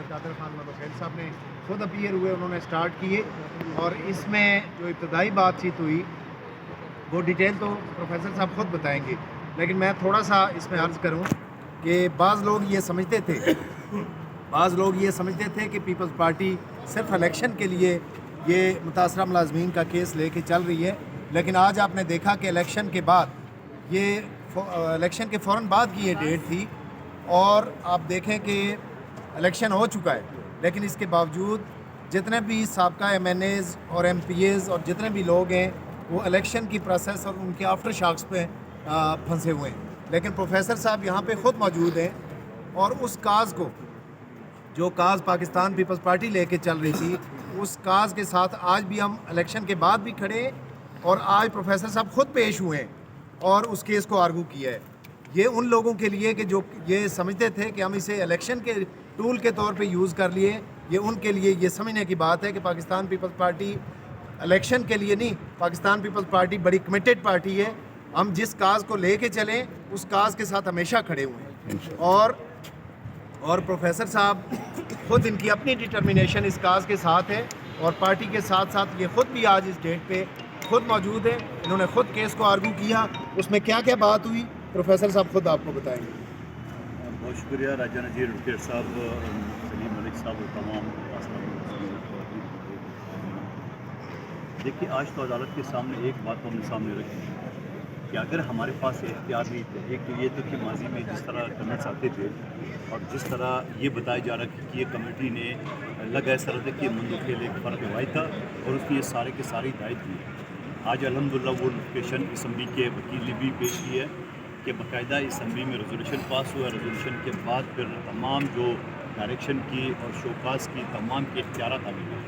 Professor Kader Khan Mandokhel साहब ने खुद अपीयर हुए, उन्होंने स्टार्ट किए और इसमें जो इब्तदाई बातचीत हुई वो डिटेल तो प्रोफेसर साहब खुद बताएंगे, लेकिन मैं थोड़ा सा इसमें अर्ज़ करूं कि बाज़ लोग ये समझते थे कि पीपल्स पार्टी सिर्फ इलेक्शन के लिए ये मुतासरा मुलाजमीन का केस लेके चल रही है, लेकिन आज आपने देखा कि इलेक्शन के बाद ये इलेक्शन के फ़ौरन बाद की ये डेट थी और आप देखें कि इलेक्शन हो चुका है, लेकिन इसके बावजूद जितने भी साबका MNAs और MPAs और जितने भी लोग हैं वो इलेक्शन की प्रोसेस और उनके आफ्टर शॉक्स पे फंसे हुए हैं। लेकिन प्रोफेसर साहब यहाँ पे ख़ुद मौजूद हैं और उस काज को, जो काज पाकिस्तान पीपल्स पार्टी लेके चल रही थी, उस काज के साथ आज भी हम इलेक्शन के बाद भी खड़े हैं और आज प्रोफेसर साहब ख़ुद पेश हुए हैं और उस केस को आर्गू किया है। ये उन लोगों के लिए कि जो ये समझते थे कि हम इसे इलेक्शन के टूल के तौर पे यूज़ कर लिए, ये उनके लिए ये समझने की बात है कि पाकिस्तान पीपल्स पार्टी इलेक्शन के लिए नहीं, पाकिस्तान पीपल्स पार्टी बड़ी कमिटेड पार्टी है। हम जिस काज को लेके चलें उस काज के साथ हमेशा खड़े हुए हैं और प्रोफेसर साहब खुद इनकी अपनी डिटर्मिनेशन इस काज के साथ है और पार्टी के साथ साथ ये खुद भी आज इस डेट पे खुद मौजूद है। इन्होंने खुद केस को आर्गू किया, उसमें क्या क्या बात हुई प्रोफेसर साहब खुद आपको बताएंगे। बहुत शुक्रिया राजा नज़ीर रुकेर साहब, सलीम मलिक साहब और तमाम। देखिए, आज तो अदालत के सामने एक बात हमने सामने रखी कि अगर हमारे पास इख्तियार नहीं थे, एक तो ये तो कि माजी में जिस तरह कमेंट्स आते थे और जिस तरह ये बताया जा रहा है कि ये कमेटी ने लगा ऐसा रहता कि मंदू के लिए एक फ़र्क हुआ था और उसकी ये सारे के सारी हिदायत की। आज अल्हम्दुलिल्लाह वो नोटिफिकेशन असम्बली के वकील ने भी पेश की है कि बाकायदा असम्बली में रेजोल्यूशन पास हुआ। रेजोल्यूशन के बाद फिर तमाम जो डायरेक्शन की और शोकास की तमाम के इख्तियार आ गए।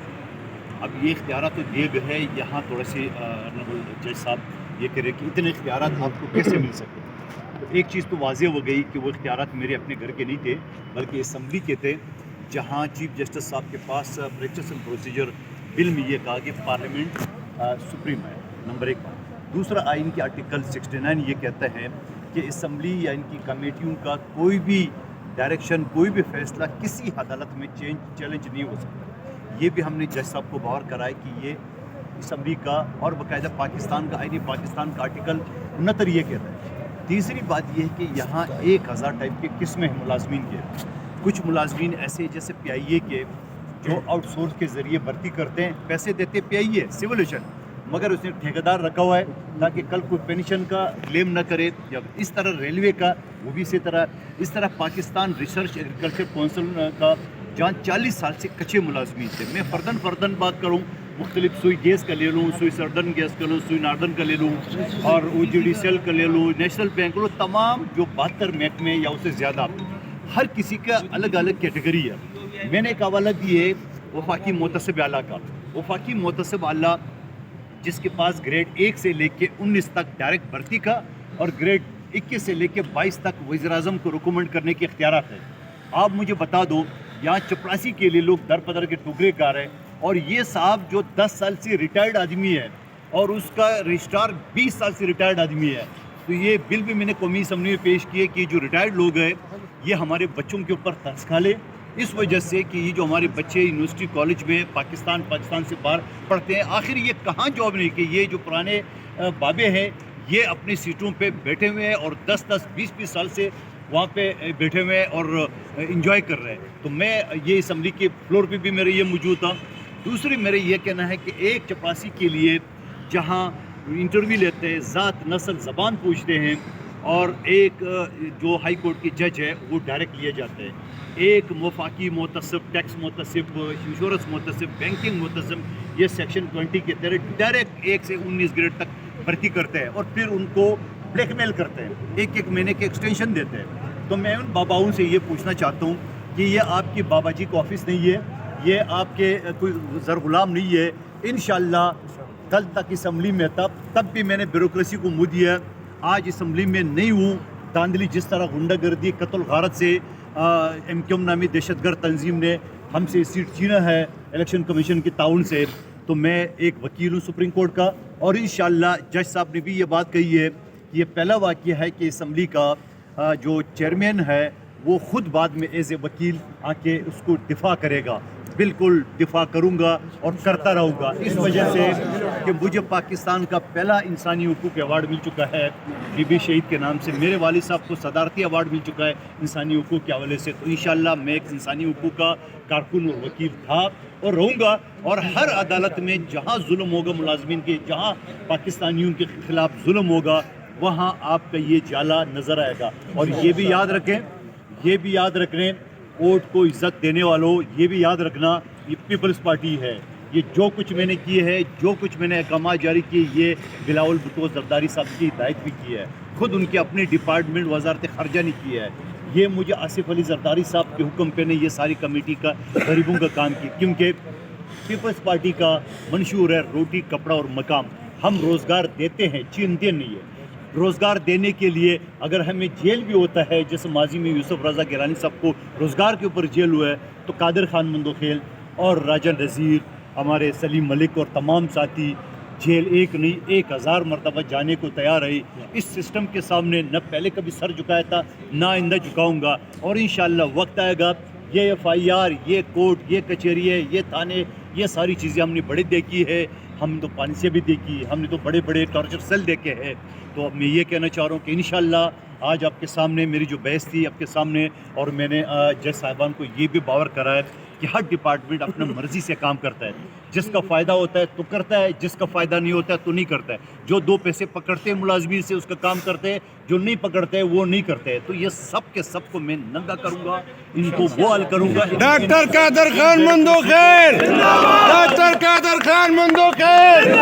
अब ये इख्तियार तो दिए गए हैं, यहाँ थोड़ा से जज साहब ये कह रहे कि इतने इख्तियार आपको कैसे मिल सके। तो एक चीज़ तो वाज़ेह हो गई कि वो इख्तियार मेरे अपने घर के नहीं थे बल्कि असम्बली के थे, जहाँ चीफ जस्टिस साहब के पास प्रैक्टिस एंड प्रोसीजर बिल में ये कहा कि पार्लियामेंट सुप्रीम है, नंबर एक बात। दूसरा, आइन के आर्टिकल 69 ये कहता है कि असम्बली या इनकी कमेटियों का कोई भी डायरेक्शन, कोई भी फैसला किसी अदालत में चैलेंज नहीं हो सकता। ये भी हमने जज साहब को बाहर कराया कि ये असम्बली का और बाकायदा पाकिस्तान का आईनी पाकिस्तान का आर्टिकल 69 ये कहता है। तीसरी बात यह है कि यहाँ 1000 टाइप के किस्में हैं मुलाजमीन के। कुछ मुलाजमीन ऐसे जैसे PIA के जो आउटसोर्स के ज़रिए भर्ती करते हैं, पैसे देते PIA सिविलेशन, मगर उसने ठेकेदार रखा हुआ है ताकि कल कोई पेंशन का क्लेम न करे। या इस तरह रेलवे का वो भी इस तरह पाकिस्तान रिसर्च एग्रीकल्चर काउंसिल का, जहाँ 40 साल से कच्चे मुलाजमीन थे। मैं फ़र्दन बात करूँ, मुख्तलिफ सुई गैस का ले लूँ, सुई सर्दन गैस का लूँ, सुई नार्दन का ले लूँ और OGDCL का ले लूँ, नेशनल बैंक लो, तमाम जो 72 महकमे या उससे ज़्यादा, हर किसी का अलग अलग कैटेगरी है। मैंने एक हवाला दिए वफाकी मोतसिब आला का। वफाकी मोतसिब आला जिसके पास ग्रेड 1 से लेके 19 तक डायरेक्ट भर्ती का और ग्रेड 21 से लेके 22 तक वज़ीर-ए-आज़म को रिकमेंड करने के इख्तियारात हैं। आप मुझे बता दो, यहाँ चपरासी के लिए लोग दर पदर के टुकड़े कार हैं और ये साहब जो 10 साल से रिटायर्ड आदमी है और उसका रजिस्ट्रार 20 साल से रिटायर्ड आदमी है। तो ये बिल भी मैंने कौमी असम्बली में पेश किए कि जो रिटायर्ड लोग हैं ये हमारे बच्चों के ऊपर तरस खा ले, इस वजह से कि ये जो हमारे बच्चे यूनिवर्सिटी कॉलेज में पाकिस्तान से बाहर पढ़ते हैं, आखिर ये कहाँ जॉब नहीं कि ये जो पुराने बाबे हैं ये अपनी सीटों पे बैठे हुए हैं और 10-10, 20-20 साल से वहाँ पे बैठे हुए हैं और इन्जॉय कर रहे हैं। तो मैं ये असम्बली के फ्लोर पे भी मेरे ये मौजूद था। दूसरी मेरे ये कहना है कि एक चपरासी के लिए जहाँ इंटरव्यू लेते हैं, ज़ात नस्ल ज़बान पूछते हैं और एक जो हाई कोर्ट की जज है वो डायरेक्ट लिए जाते हैं, एक वफाकी मोतसिब, टैक्स मोतसिब, इंश्योरेंस मोतसिब, बैंकिंग मोतसिब, ये सेक्शन 20 के तहत डायरेक्ट 1 से 19 ग्रेड तक भर्ती करते हैं और फिर उनको ब्लैकमेल करते हैं, एक महीने के एक्सटेंशन देते हैं। तो मैं उन बाबाओं से ये पूछना चाहता हूँ कि ये आपकी बाबा जी का ऑफिस नहीं है, ये आपके कोई ज़र गुलाम नहीं है। इंशाअल्लाह कल तक असम्बली में तब भी मैंने ब्यूरोक्रेसी को मुँह दिया। आज असम्बली में नहीं हूँ, धांधली जिस तरह गुंडागर्दी, कत्ल गारत से MQM नामी दहशतगर्द तंजीम ने हमसे सीट छीना है इलेक्शन कमीशन के ताउन से, तो मैं एक वकील हूँ सुप्रीम कोर्ट का और इंशाअल्लाह जज साहब ने भी ये बात कही है कि ये पहला वाक़या है कि असम्बली का जो चेयरमैन है وہ خود بعد میں ایز اے وکیل آ کے اس کو دفاع کرے گا. بالکل دفاع کروں گا اور کرتا رہوں گا، اس وجہ سے کہ مجھے پاکستان کا پہلا انسانی حقوق ایوارڈ مل چکا ہے بی بی شہید کے نام سے. میرے والد صاحب کو صدارتی ایوارڈ مل چکا ہے انسانی حقوق کے حوالے سے. تو انشاءاللہ میں ایک انسانی حقوق کا کارکن اور وکیل تھا اور رہوں گا، اور ہر عدالت میں جہاں ظلم ہوگا ملازمین کے، جہاں پاکستانیوں کے خلاف ظلم ہوگا، وہاں آپ کا یہ جالا نظر آئے گا. اور یہ بھی یاد رکھیں ووٹ کو عزت دینے والوں، یہ بھی یاد رکھنا یہ پیپلز پارٹی ہے. یہ جو کچھ میں نے کیے ہے، جو کچھ میں نے احکامات جاری کیے، یہ بلاول بھٹو زرداری صاحب کی ہدایت بھی کی ہے. خود ان کے اپنے ڈپارٹمنٹ وزارت خارجہ نے کی ہے. یہ مجھے آصف علی زرداری صاحب کے حکم پہ نے یہ ساری کمیٹی کا غریبوں کا کام کی، کیونکہ پیپلز پارٹی کا منشور ہے روٹی کپڑا اور مقام. ہم روزگار دیتے ہیں، چینتے نہیں ہے. روزگار دینے کے لیے اگر ہمیں جیل بھی ہوتا ہے، جیسے ماضی میں یوسف رضا گیلانی صاحب کو روزگار کے اوپر جیل ہوا ہے، تو قادر خان مندوخیل اور راجہ نذیر، ہمارے سلیم ملک اور تمام ساتھی جیل ایک نہیں 1000 مرتبہ جانے کو تیار ہے. اس سسٹم کے سامنے نہ پہلے کبھی سر جھکایا تھا، نہ آئندہ جھکاؤں گا. اور انشاءاللہ وقت آئے گا، یہ FIR، یہ کورٹ، یہ کچہری ہے، یہ تھانے، یہ ساری چیزیں ہم نے بڑے دیکھی ہے. ہم تو پانی سے بھی دیکھی، ہم نے تو بڑے بڑے ٹارچر سیل دیکھے ہیں. تو اب میں یہ کہنا چاہ رہا ہوں کہ انشاءاللہ آج آپ کے سامنے میری جو بحث تھی آپ کے سامنے، اور میں نے جج صاحبان کو یہ بھی باور کرا ہے کہ ہر ڈپارٹمنٹ اپنے مرضی سے کام کرتا ہے. جس کا فائدہ ہوتا ہے تو کرتا ہے، جس کا فائدہ نہیں ہوتا ہے تو نہیں کرتا ہے. جو 2 پیسے پکڑتے ہیں ملازمین سے اس کا کام کرتے ہیں، جو نہیں پکڑتے ہیں وہ نہیں کرتے ہیں. تو یہ سب کے سب کو میں ننگا کروں گا، ان کو وہ حل کروں گا. ڈاکٹر قادر خان مندوخیل، ڈاکٹر قادر خان مندوخیل.